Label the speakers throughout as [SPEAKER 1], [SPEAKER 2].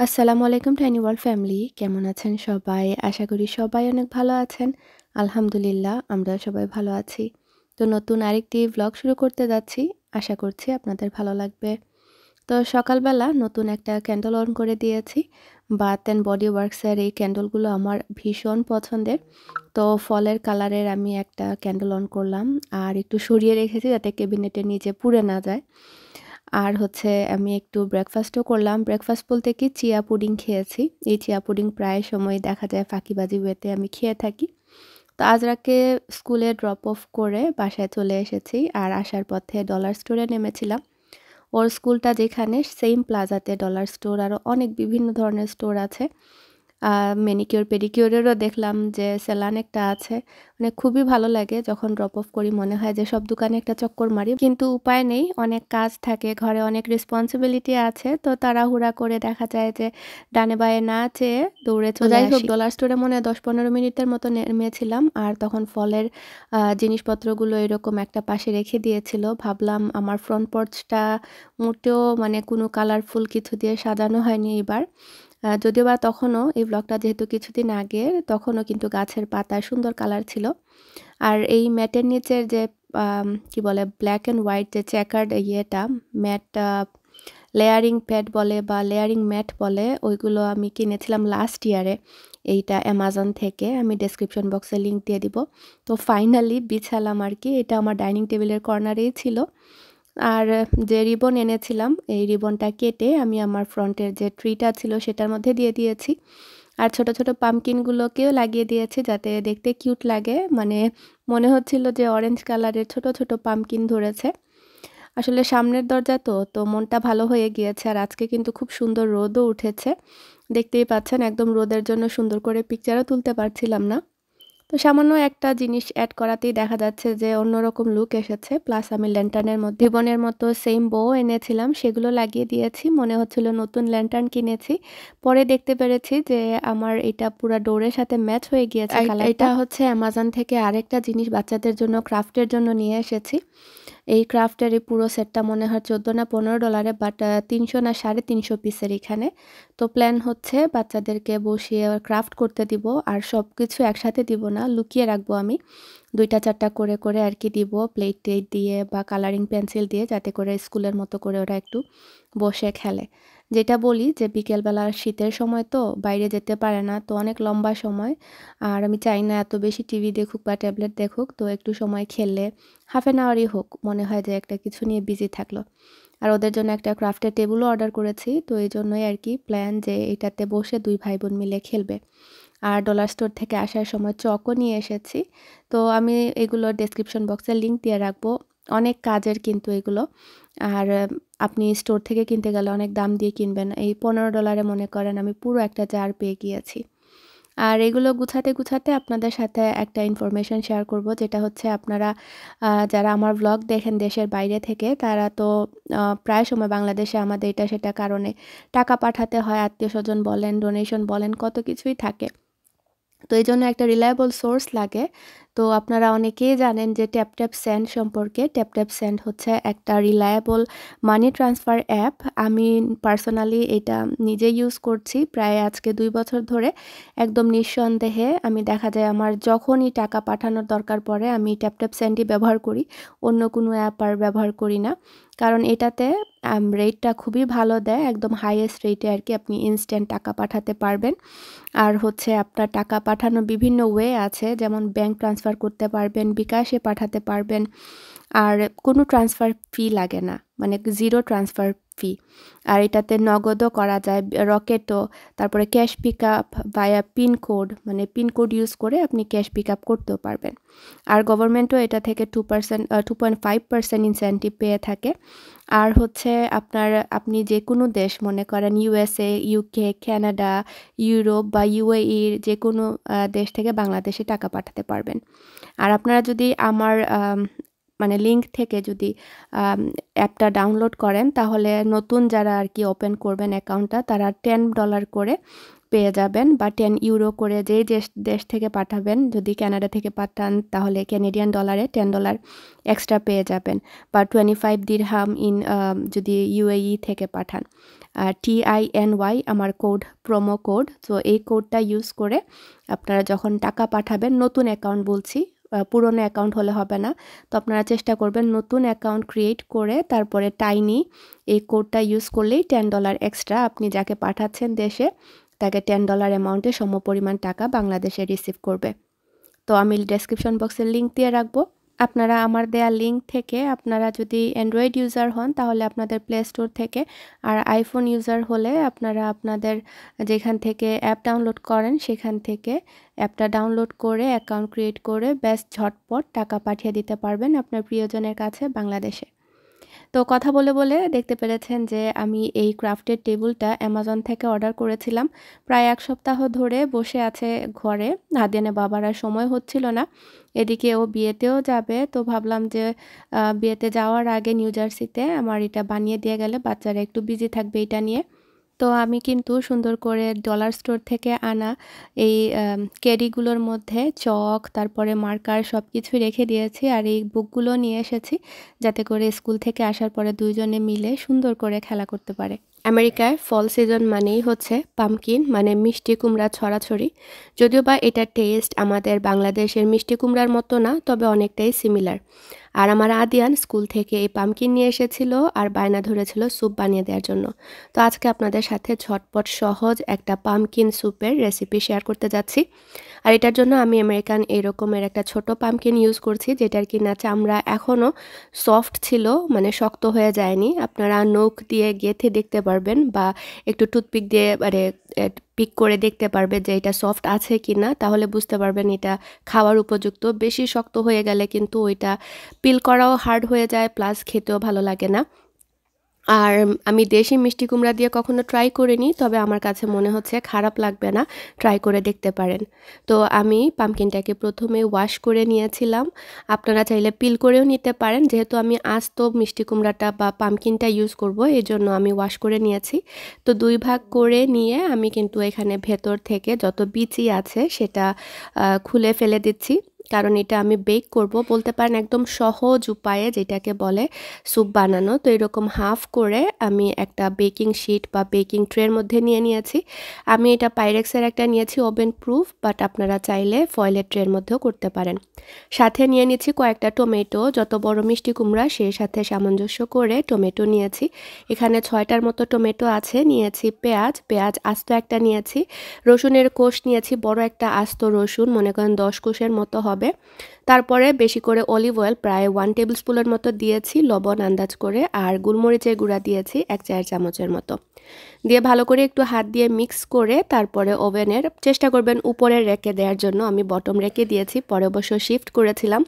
[SPEAKER 1] আসসালামু আলাইকুম tiny world family. কেমন আছেন সবাই? আশা করি সবাই অনেক ভালো আছেন। আলহামদুলিল্লাহ আমরাও সবাই ভালো আছি। তো নতুন আরেকটি ভ্লগ শুরু করতে যাচ্ছি। আশা করছি আপনাদের ভালো লাগবে। তো সকালবেলা নতুন একটা ক্যান্ডেল অন করে দিয়েছি। বাথ অ্যান্ড বডি ওয়ার্কসের এই ক্যান্ডেলগুলো আমার ভীষণ পছন্দের। তো ফলের কালারের আমি একটা ক্যান্ডেল অন করলাম। আর একটু সরিয়ে রেখেছি যাতে ক্যাবিনেটের নিচে পুড়ে না যায়। আর হচ্ছে আমি একটু ব্রেকফাস্টও করলাম। ব্রেকফাস্ট বলতে কি চিয়া পুডিং খেয়েছি। এই চিয়া পুডিং প্রায় সময় দেখা যায় ফাঁকিবাজি ওয়েতে আমি খেয়ে থাকি। তো আজরাকে স্কুলে ড্রপ অফ করে বাসায় চলে এসেছি। আর আসার পথে ডলার স্টোরে নেমেছিলাম। ওর স্কুলটা যেখানে সেইম প্লাজাতে ডলার স্টোর আরও অনেক বিভিন্ন ধরনের স্টোর আছে। ম্যানিকিউর পেডিকিউরেরও দেখলাম যে সেলন একটা আছে। মানে খুবই ভালো লাগে যখন ড্রপ অফ করি মনে হয় যে সব দোকানে একটা চক্কর মারি। কিন্তু উপায় নেই, অনেক কাজ থাকে, ঘরে অনেক রেসপন্সিবিলিটি আছে। তো তাড়াহুড়া করে দেখা যায় যে ডানে বাঁয়ে না চেয়ে দৌড়ে চলে আসি। যাই হোক ডলার স্টোরে মনে হয় ১০-১৫ মিনিটের মতো নেমেছিলাম। আর তখন ফলের জিনিসপত্রগুলো এরকম একটা পাশে রেখে দিয়েছিল। ভাবলাম আমার ফ্রন্ট পোর্চটা মোটেও মানে কোনো কালারফুল কিছু দিয়ে সাজানো হয়নি এবার। যদিও বা তখনও এই ব্লগটা যেহেতু কিছুদিন আগের, তখনও কিন্তু গাছের পাতার সুন্দর কালার ছিল। আর এই ম্যাটের নিচের যে কি বলে ব্ল্যাক অ্যান্ড হোয়াইট যে চেকার্ড ইয়েটা ম্যাট, লেয়ারিং প্যাড বলে বা লেয়ারিং ম্যাট বলে, ওইগুলো আমি কিনেছিলাম লাস্ট ইয়ারে। এইটা অ্যামাজন থেকে, আমি ডেসক্রিপশন বক্সে লিঙ্ক দিয়ে দিব। তো ফাইনালি বিছালাম আর কি। এটা আমার ডাইনিং টেবিলের কর্নারেই ছিল। আর যে রিবন এনেছিলাম এই রিবনটা কেটে আমি আমার ফ্রন্টের যে ট্রিটা ছিল সেটার মধ্যে দিয়ে দিয়েছি। আর ছোট ছোট পামকিনগুলোকেও লাগিয়ে দিয়েছি যাতে দেখতে কিউট লাগে। মানে মনে হচ্ছিল যে অরেঞ্জ কালারের ছোট ছোট পামকিন ধরেছে। আসলে সামনের দরজা তো মনটা ভালো হয়ে গিয়েছে। আর আজকে কিন্তু খুব সুন্দর রোদও উঠেছে, দেখতেই পাচ্ছেন। একদম রোদের জন্য সুন্দর করে পিকচারও তুলতে পারছিলাম না। তো সামান্য একটা জিনিস অ্যাড করাতেই দেখা যাচ্ছে যে অন্যরকম লুক এসেছে। প্লাস আমি ল্যান্টার্নের মধ্যে রিবনের মতো সেম বো এনেছিলাম, সেগুলো লাগিয়ে দিয়েছি। মনে হচ্ছিল নতুন ল্যান্টার্ন কিনেছি। পরে দেখতে পেরেছি যে আমার এটা পুরা ডোরের সাথে ম্যাচ হয়ে গিয়েছে কালারটা। এটা হচ্ছে অ্যামাজন থেকে আরেকটা জিনিস বাচ্চাদের জন্য ক্রাফটের জন্য নিয়ে এসেছি। এই ক্রাফটের এই পুরো সেটটা মনে হয় $14 না $15, বাট 300 না 350 পিসের এখানে। তো প্ল্যান হচ্ছে বাচ্চাদেরকে বসিয়ে ক্রাফট করতে দিব। আর সব কিছু একসাথে দিব না, লুকিয়ে রাখবো আমি। 2টা-4টা করে করে আর কি দিব, প্লেট টেট দিয়ে বা কালারিং পেন্সিল দিয়ে, যাতে করে স্কুলের মতো করে ওরা একটু বসে খেলে। যেটা বলি যে বিকেলবেলা শীতের সময় তো বাইরে যেতে পারে না, তো অনেক লম্বা সময়। আর আমি চাই না এত বেশি টিভি দেখুক বা ট্যাবলেট দেখুক। তো একটু সময় খেললে হাফ অ্যান আওয়ারই হোক, মনে হয় যে একটা কিছু নিয়ে বিজি থাকলো। আর ওদের জন্য একটা ক্রাফটের টেবিলও অর্ডার করেছি। তো এই জন্যই আর কি প্ল্যান যে এটাতে বসে 2 ভাই বোন মিলে খেলবে। আর ডলার স্টোর থেকে আসার সময় চকও নিয়ে এসেছি। তো আমি এগুলো ডেসক্রিপশন বক্সে লিঙ্ক দিয়ে রাখবো। অনেক কাজের কিন্তু এগুলো। আর আপনি স্টোর থেকে কিনতে গেলে অনেক দাম দিয়ে কিনবেন। এই $15 মনে করেন আমি পুরো একটা জার পেয়ে গিয়েছি। আর এগুলো গুছাতে গুছাতে আপনাদের সাথে একটা ইনফরমেশন শেয়ার করব, যেটা হচ্ছে আপনারা যারা আমার ব্লগ দেখেন দেশের বাইরে থেকে, তারা তো প্রায় সময় বাংলাদেশে আমাদের এটা সেটা কারণে টাকা পাঠাতে হয়, আত্মীয়স্বজন বলেন, ডোনেশন বলেন, কত কিছুই থাকে। তো এই জন্য একটা রিলায়েবল সোর্স লাগে। তো আপনারা অনেকেই জানেন যে ট্যাপ সেন্ড সম্পর্কে। ট্যাপ সেন্ড হচ্ছে একটা রিলায়েবল মানি ট্রান্সফার অ্যাপ। আমি পার্সোনালি এটা নিজে ইউজ করছি প্রায় আজকে 2 বছর ধরে। একদম নিঃসন্দেহে আমি দেখা যায় আমার যখনই টাকা পাঠানোর দরকার পড়ে আমি ট্যাপ সেন্ডই ব্যবহার করি। অন্য কোনো অ্যাপ আর ব্যবহার করি না। কারণ এটাতে রেটটা খুবই ভালো দেয়, একদম হাইয়েস্ট রেটে আর কি আপনি ইনস্ট্যান্ট টাকা পাঠাতে পারবেন। আর হচ্ছে আপনার টাকা পাঠানোর বিভিন্ন ওয়ে আছে, যেমন ব্যাংক ট্রান্সফার করতে পারবেন, বিকাশে পাঠাতে পারবেন। আর কোনো ট্রান্সফার ফি লাগে না, মানে জিরো ট্রান্সফার ফি। আর এটাতে নগদও করা যায়, রকেটও। তারপরে ক্যাশ পিক আপ ভায়া পিনকোড, মানে পিনকোড ইউজ করে আপনি ক্যাশ পিক আপ করতেও পারবেন। আর গভর্নমেন্টও এটা থেকে 2.5% ইনসেন্টিভ পেয়ে থাকে। আর হচ্ছে আপনি যে কোনো দেশ, মনে করেন ইউএসএ, ইউকে, কানাডা, ইউরোপ বা ইউএইর যে কোনো দেশ থেকে বাংলাদেশে টাকা পাঠাতে পারবেন। আর আপনারা যদি আমার মানে লিঙ্ক থেকে যদি অ্যাপটা ডাউনলোড করেন, তাহলে নতুন যারা আর কি ওপেন করবেন অ্যাকাউন্টটা, তারা $10 করে পেয়ে যাবেন, বা 10 ইউরো করে যেই দেশ থেকে পাঠাবেন, যদি কানাডা থেকে পাঠান তাহলে ক্যানাডিয়ান ডলারে $10 এক্সট্রা পেয়ে যাবেন, বা 25 দিরহাম যদি ইউএই থেকে পাঠান। আর TINY আমার প্রোমো কোড। তো এই কোডটা ইউজ করে আপনারা যখন টাকা পাঠাবেন, নতুন অ্যাকাউন্ট বলছি, পুরনো অ্যাকাউন্ট হলে হবে না, তো আপনারা চেষ্টা করবেন নতুন অ্যাকাউন্ট ক্রিয়েট করে তারপরে টাইনি এই কোডটা ইউজ করলেই $10 এক্সট্রা আপনি যাকে পাঠাচ্ছেন দেশে তাকে $10 অ্যামাউন্টে সমপরিমাণ টাকা বাংলাদেশে রিসিভ করবে। তো আমি ডেসক্রিপশন বক্সের লিঙ্ক দিয়ে রাখবো। আপনারা আমার দেয়া লিঙ্ক থেকে, আপনারা যদি অ্যান্ড্রয়েড ইউজার হন তাহলে আপনাদের প্লে স্টোর থেকে, আর আইফোন ইউজার হলে আপনারা আপনাদের যেখান থেকে অ্যাপ ডাউনলোড করেন সেখান থেকে অ্যাপটা ডাউনলোড করে অ্যাকাউন্ট ক্রিয়েট করে ব্যাস ঝটপট টাকা পাঠিয়ে দিতে পারবেন আপনার প্রিয়জনের কাছে বাংলাদেশে। তো কথা বলে বলে দেখতে পেরেছেন যে আমি এই ক্রাফটের টেবিলটা অ্যামাজন থেকে অর্ডার করেছিলাম। প্রায় 1 সপ্তাহ ধরে বসে আছে ঘরে, হাদিয়ানে বাবার আর সময় হচ্ছিল না। এদিকে ও বিয়েতেও যাবে, তো ভাবলাম যে বিয়েতে যাওয়ার আগে নিউ জার্সিতে আমার এটা বানিয়ে দিয়ে গেলে বাচ্চারা একটু বিজি থাকবে এটা নিয়ে। তো আমি কিন্তু সুন্দর করে ডলার স্টোর থেকে আনা এই ক্যারিগুলোর মধ্যে চক, তারপরে মার্কার সব কিছুই রেখে দিয়েছি, আর এই বুকগুলো নিয়ে এসেছি যাতে করে স্কুল থেকে আসার পরে দুইজনে মিলে সুন্দর করে খেলা করতে পারে। আমেরিকায় ফল সিজন মানেই হচ্ছে পামকিন, মানে মিষ্টি কুমড়া ছড়াছড়ি। যদিও বা এটার টেস্ট আমাদের বাংলাদেশের মিষ্টি কুমড়ার মতো না, তবে অনেকটাই সিমিলার। আর আমার আদিয়ান স্কুল থেকে এই পামকিন নিয়ে এসেছিল আর বায়না ধরেছিল স্যুপ বানিয়ে দেওয়ার জন্য। তো আজকে আপনাদের সাথে ঝটপট সহজ একটা পামকিন স্যুপের রেসিপি শেয়ার করতে যাচ্ছি। আর এটার জন্য আমি আমেরিকান এরকমের একটা ছোট পামকিন ইউজ করছি, যেটার কিনা চামড়া এখনও সফট ছিল, মানে শক্ত হয়ে যায়নি। আপনারা নখ দিয়ে গেঁথে দেখতে পারবেন বা একটু টুথপিক দিয়ে মানে পিক করে দেখতে পারবে যে এটা সফট আছে কি না, তাহলে বুঝতে পারবেন এটা খাওয়ার উপযুক্ত। বেশি শক্ত হয়ে গেলে কিন্তু ওইটা পিল করাও হার্ড হয়ে যায়, প্লাস খেতেও ভালো লাগে না। আর আমি দেশি মিষ্টি কুমড়া দিয়ে কখনো ট্রাই করিনি, তবে আমার কাছে মনে হচ্ছে খারাপ লাগবে না, ট্রাই করে দেখতে পারেন। তো আমি পামকিনটাকে প্রথমে ওয়াশ করে নিয়েছিলাম, আপনারা চাইলে পিল করেও নিতে পারেন। যেহেতু আমি আস্ত মিষ্টি কুমড়াটা বা পামকিনটা ইউজ করব, এই জন্য আমি ওয়াশ করে নিয়েছি। তো 2 ভাগ করে নিয়ে আমি কিন্তু এখানে ভেতর থেকে যত বিচি আছে সেটা খুলে ফেলে দিচ্ছি, কারণ এটা আমি বেক করব, বলতে পারেন একদম সহজ উপায়ে যেটাকে বলে স্যুপ বানানো। তো এরকম হাফ করে আমি একটা বেকিং শিট বা বেকিং ট্রের মধ্যে নিয়েছি। আমি এটা পাইরেক্সের একটা নিয়েছি ওভেন প্রুফ, বাট আপনারা চাইলে ফয়েলের ট্রের মধ্যেও করতে পারেন। সাথে নিয়ে নিয়েছি কয়েকটা টমেটো, যত বড় মিষ্টি কুমড়া সেই সাথে সামঞ্জস্য করে টমেটো নিয়েছি। এখানে 6টার মতো টমেটো আছে। নিয়েছি পেঁয়াজ আস্ত একটা নিয়েছি, রসুনের কোষ নিয়েছি, বড় একটা আস্ত রসুন, মনে করেন 10 কোষের মতো হবে। তারপরে বেশি করে অলিভ অয়েল প্রায় 1 টেবিল স্পুনের মতো দিয়েছি, লবণ আন্দাজ করে, আর গোলমরিচের গুঁড়া দিয়েছি 1 চায়ের চামচের মতো। দিয়ে ভালো করে একটু হাত দিয়ে মিক্স করে তারপরে ওভেনের চেষ্টা করবেন উপরে রেখে দেওয়ার জন্য। আমি বটম রেখে দিয়েছি, পরে অবশ্য শিফট করেছিলাম।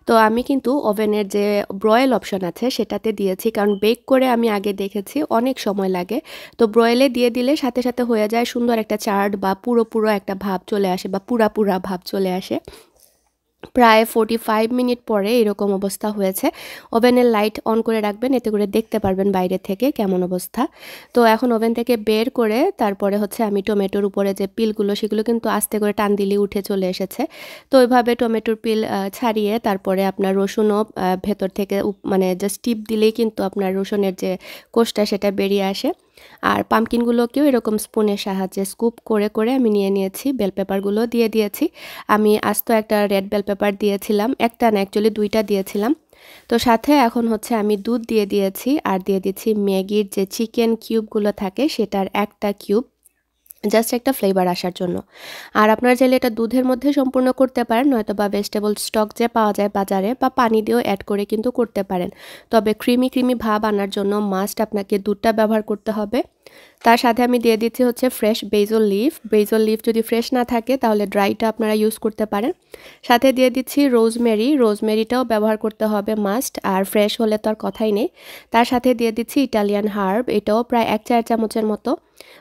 [SPEAKER 1] তো আমি কিন্তু ওভেনের যে ব্রয়েল অপশন আছে সেটাতে দিয়েছি, কারণ বেক করে আমি আগে দেখেছি অনেক সময় লাগে। তো ব্রয়েলে দিয়ে দিলে সাথে সাথে হয়ে যায়, সুন্দর একটা চার্ট বা পুরো একটা ভাব চলে আসে, বা পুরা ভাব চলে আসে। প্রায় 45 মিনিট পরে এরকম অবস্থা হয়েছে। ওভেনের লাইট অন করে রাখবেন, এতে করে দেখতে পারবেন বাইরে থেকে কেমন অবস্থা। তো এখন ওভেন থেকে বের করে তারপরে হচ্ছে আমি টমেটোর উপরে যে পিলগুলো সেগুলো কিন্তু আস্তে করে টান দিলে উঠে চলে এসেছে। তো ওইভাবে টমেটোর পিল ছাড়িয়ে তারপরে আপনার রসুনও ভেতর থেকে মানে জাস্ট টিপ দিলেই কিন্তু আপনার রসুনের যে কোষটা সেটা বেরিয়ে আসে। আর পামকিনগুলোকেও এরকম স্পুনের সাহায্যে স্কুপ করে আমি নিয়েছি। বেল পেপারগুলো দিয়ে দিয়েছি। আমি আস্ত একটা রেড বেল পেপার দিয়েছিলাম, একটা না অ্যাকচুয়ালি 2টা দিয়েছিলাম। তো সাথে এখন হচ্ছে আমি দুধ দিয়ে দিয়েছি, আর দিয়ে দিচ্ছি ম্যাগির যে চিকেন কিউবগুলো থাকে সেটার একটা কিউব, জাস্ট একটা ফ্লেভার আসার জন্য। আর আপনারা চাইলে এটা দুধের মধ্যে সম্পূর্ণ করতে পারেন, নয়তো বা ভেজিটেবল স্টক যে পাওয়া যায় বাজারে, বা পানি দিয়েও অ্যাড করে কিন্তু করতে পারেন। তবে ক্রিমি ভাব আনার জন্য মাস্ট আপনাকে দুধটা ব্যবহার করতে হবে। তার সাথে আমি দিয়ে দিচ্ছি হচ্ছে ফ্রেশ বেজল লিফ যদি ফ্রেশ না থাকে তাহলে ড্রাইটা আপনারা ইউজ করতে পারেন। সাথে দিয়ে দিচ্ছি রোজমেরিটাও ব্যবহার করতে হবে মাস্ট, আর ফ্রেশ হলে তো আর কথাই নেই। তার সাথে দিয়ে দিচ্ছি ইটালিয়ান হার্ব, এটাও প্রায় 1 চায়ের চামচের মতো।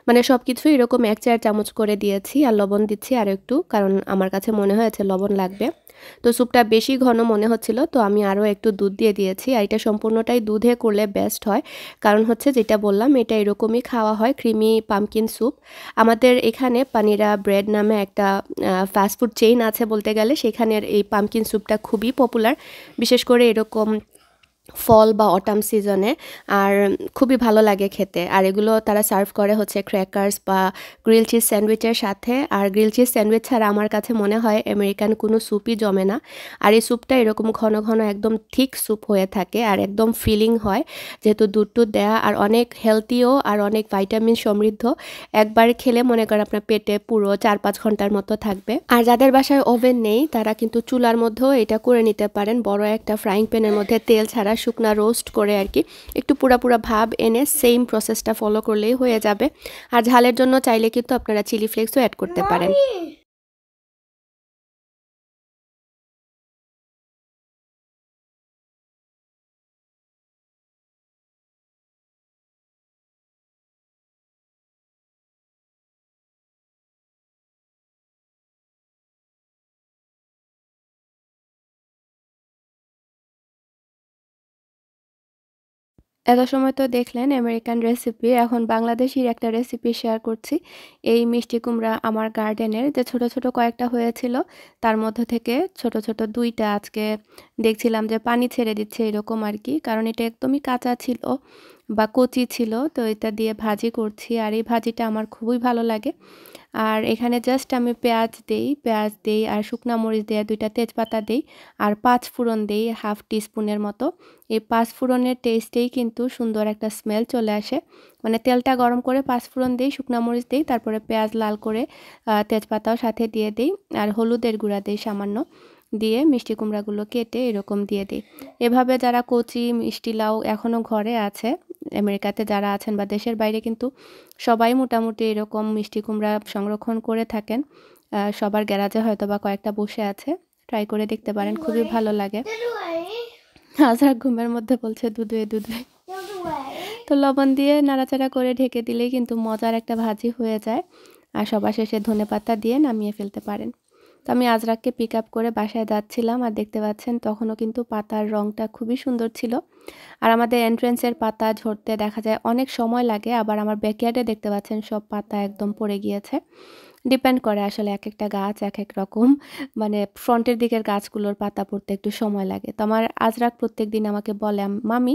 [SPEAKER 1] মানে সবকিছুই এরকম ১ চায়ের চামচ করে দিয়েছি আর লবণ দিচ্ছি আরও একটু, কারণ আমার কাছে মনে হয়েছে লবণ লাগবে। তো স্যুপটা বেশি ঘন মনে হচ্ছিল, তো আমি আরও একটু দুধ দিয়ে দিয়েছি। আর এটা সম্পূর্ণটাই দুধে করলে বেস্ট হয়, কারণ হচ্ছে যেটা বললাম এটা এরকমই খাওয়া হয়, ক্রিমি পামকিন স্যুপ। আমাদের এখানে পানিরা ব্রেড নামে একটা ফাস্টফুড চেইন আছে বলতে গেলে, সেখানের এই পামকিন স্যুপটা খুবই পপুলার, বিশেষ করে এরকম ফল বা অটাম সিজনে। আর খুবই ভালো লাগে খেতে। আর এগুলো তারা সার্ভ করে হচ্ছে ক্র্যাকার্স বা গ্রিল চিজ স্যান্ডউইচের সাথে। আর গ্রিল চিজ স্যান্ডউইচ ছাড়া আমার কাছে মনে হয় আমেরিকান কোনো স্যুপই জমে না। আর এই স্যুপটা এরকম ঘন ঘন একদম ঠিক স্যুপ হয়ে থাকে আর একদম ফিলিং হয়, যেহেতু দুধ টুধ দেয়া, আর অনেক হেলদিও আর অনেক ভাইটামিন সমৃদ্ধ। একবার খেলে মনে করেন আপনার পেটে পুরো ৪-৫ ঘন্টার মতো থাকবে। আর যাদের বাসায় ওভেন নেই তারা কিন্তু চুলার মধ্যেও এটা করে নিতে পারেন। বড় একটা ফ্রাইং প্যানের মধ্যে তেল ছাড়া শুকনা রোস্ট করে আর কি একটু পুরা পুরা ভাব এনে সেম প্রসেসটা ফলো করলেই হয়ে যাবে। আর ঝালের জন্য চাইলে কিন্তু আপনারা চিলি ফ্লেক্সও অ্যাড করতে পারেন। এত সময় তো দেখলেন আমেরিকান রেসিপি, এখন বাংলাদেশীর একটা রেসিপি শেয়ার করছি। এই মিষ্টি কুমড়া আমার গার্ডেনের যে ছোট ছোট কয়েকটা হয়েছিল, তার মধ্য থেকে ছোট ছোট ২টা আজকে দেখছিলাম যে পানি ছেড়ে দিচ্ছে এরকম আর কি, কারণ এটা একদমই কাঁচা ছিল বা কচি ছিল। তো এটা দিয়ে ভাজি করছি, আর এই ভাজিটা আমার খুবই ভালো লাগে। আর এখানে জাস্ট আমি পেঁয়াজ দেই আর শুকনা মরিচ দেই আর ২টা তেজপাতা দেই আর ৫ ফোড়ন দেই হাফ টিস্পুনের মতো। এই ৫ ফোড়নের টেস্টেই কিন্তু সুন্দর একটা স্মেল চলে আসে। মানে তেলটা গরম করে ৫ ফোড়ন দেই, শুকনা মরিচ দেই, তারপরে পেঁয়াজ লাল করে তেজপাতাও সাথে দিয়ে দেই আর হলুদের গুঁড়া দেই সামান্য, দিয়ে মিষ্টি কুমড়াগুলো কেটে এরকম দিয়ে দিই। এভাবে যারা কচি মিষ্টি লাউ এখনও ঘরে আছে, আমেরিকাতে যারা আছেন বা দেশের বাইরে, কিন্তু সবাই মোটামুটি এরকম মিষ্টি কুমড়া সংরক্ষণ করে থাকেন। সবার গ্যারাজে হয়তো বা কয়েকটা বসে আছে, ট্রাই করে দেখতে পারেন, খুবই ভালো লাগে। আজহার ঘুমের মধ্যে বলছে দুধুয়ে দুধুয়ে। তো লবণ দিয়ে নাড়াচাড়া করে ঢেকে দিলেই কিন্তু মজার একটা ভাজি হয়ে যায়। আর সবার শেষে ধনেপাতা দিয়ে নামিয়ে ফেলতে পারেন। তো আমি আজরাককে পিক আপ করে বাসায় যাচ্ছিলাম, আর দেখতে পাচ্ছেন তখনও কিন্তু পাতার রঙটা খুবই সুন্দর ছিল। আর আমাদের এন্ট্রেন্সের পাতা ঝরতে দেখা যায় অনেক সময় লাগে, আবার আমার ব্যাকইয়ার্ডে দেখতে পাচ্ছেন সব পাতা একদম পড়ে গিয়েছে। ডিপেন্ড করে আসলে এক একটা গাছ এক এক রকম, মানে ফ্রন্টের দিকের গাছগুলোর পাতা পড়তে একটু সময় লাগে। তো আমার আজরাক প্রত্যেক দিন আমাকে বলে, মামি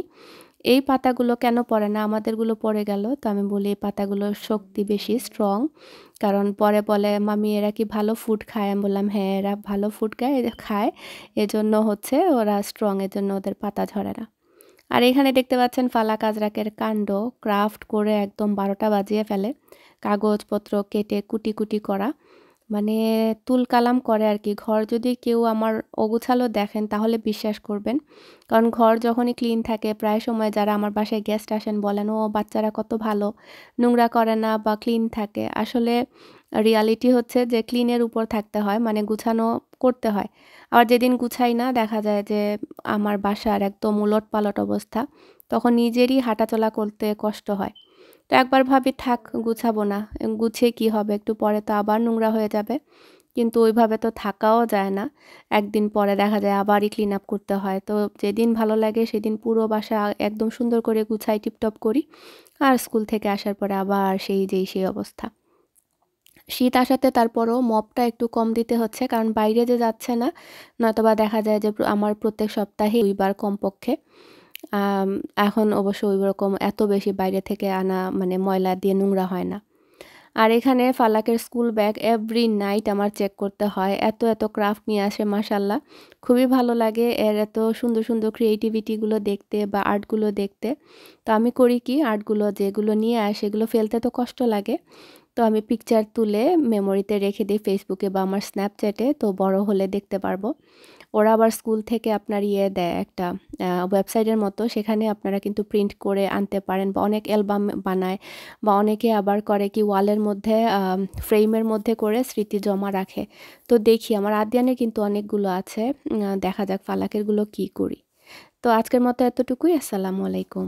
[SPEAKER 1] এই পাতাগুলো কেন পড়ে না, আমাদেরগুলো পড়ে গেল। তো আমি বলি এই পাতাগুলোর শক্তি বেশি, স্ট্রং। কারণ পরে বলে, মামি এরা কি ভালো ফুড খায়? আমি বললাম হ্যাঁ, এরা ভালো ফুড খায়, এজন্য হচ্ছে ওরা স্ট্রং, এজন্য ওদের পাতা ঝরে না। আর এখানে দেখতে পাচ্ছেন ফালাক আজরাকের কাণ্ড, ক্রাফট করে একদম ১২টা বাজিয়ে ফেলে। কাগজপত্র কেটে কুটি কুটি করা, মানে তুলকালাম করে আর কি। ঘর যদি কেউ আমার অগোছালো দেখেন তাহলে বিশ্বাস করবেন, কারণ ঘর যখনই ক্লিন থাকে, প্রায় সময় যারা আমার বাসায় গেস্ট আসেন বলেন, ও বাচ্চারা কত ভালো, নোংরা করে না বা ক্লিন থাকে। আসলে রিয়ালিটি হচ্ছে যে ক্লিনের উপর থাকতে হয়, মানে গুছানো করতে হয়। আবার যেদিন গুছাই না, দেখা যায় যে আমার বাসার একদম উলটপালট অবস্থা, তখন নিজেরই হাঁটাচলা করতে কষ্ট হয়। তো একবার ভাবি থাক গুছাবো না, গুছিয়ে কি হবে, একটু পরে তো আবার নোংরা হয়ে যাবে। কিন্তু ওইভাবে তো থাকাও যায় না, একদিন পরে দেখা যায় আবারই ক্লিন আপ করতে হয়। তো যেদিন ভালো লাগে সেদিন পুরো বাসা একদম সুন্দর করে গুছাই টিপটপ করি, আর স্কুল থেকে আসার পরে আবার সেই অবস্থা। শীত আসাতে তারপরও মপটা একটু কম দিতে হচ্ছে, কারণ বাইরে যে যাচ্ছে না, নয়তোবা দেখা যায় যে আমার প্রত্যেক সপ্তাহে ২ বার কমপক্ষে। আম এখন অবশ্য ওইরকম এত বেশি বাইরে থেকে আনা মানে ময়লা দিয়ে নোংরা হয় না। আর এখানে ফালাকের স্কুল ব্যাগ এভরি নাইট আমার চেক করতে হয়। এত এত ক্রাফট নিয়ে আসে মাশাআল্লাহ। খুবই ভালো লাগে এর এত সুন্দর সুন্দর ক্রিয়েটিভিটিগুলো দেখতে বা আর্টগুলো দেখতে। তো আমি করি কি, আর্টগুলো যেগুলো নিয়ে আসে এগুলো ফেলতে তো কষ্ট লাগে। তো আমি পিকচার তুলে মেমোরিতে রেখে দিই ফেসবুকে বা আমার স্ন্যাপচ্যাটে, তো বড় হলে দেখতে পারবো। ওরা আবার স্কুল থেকে আপনার ইয়ে দেয় একটা ওয়েবসাইটের মতো, সেখানে আপনারা কিন্তু প্রিন্ট করে আনতে পারেন বা অনেক অ্যালবাম বানায়, বা অনেকে আবার করে কি ওয়ালের মধ্যে ফ্রেমের মধ্যে করে স্মৃতি জমা রাখে। তো দেখি আমার আদ্যানের কিন্তু অনেকগুলো আছে, দেখা যাক ফালাকেরগুলো কি করি। তো আজকের মতো এতটুকুই। আসসালামু আলাইকুম।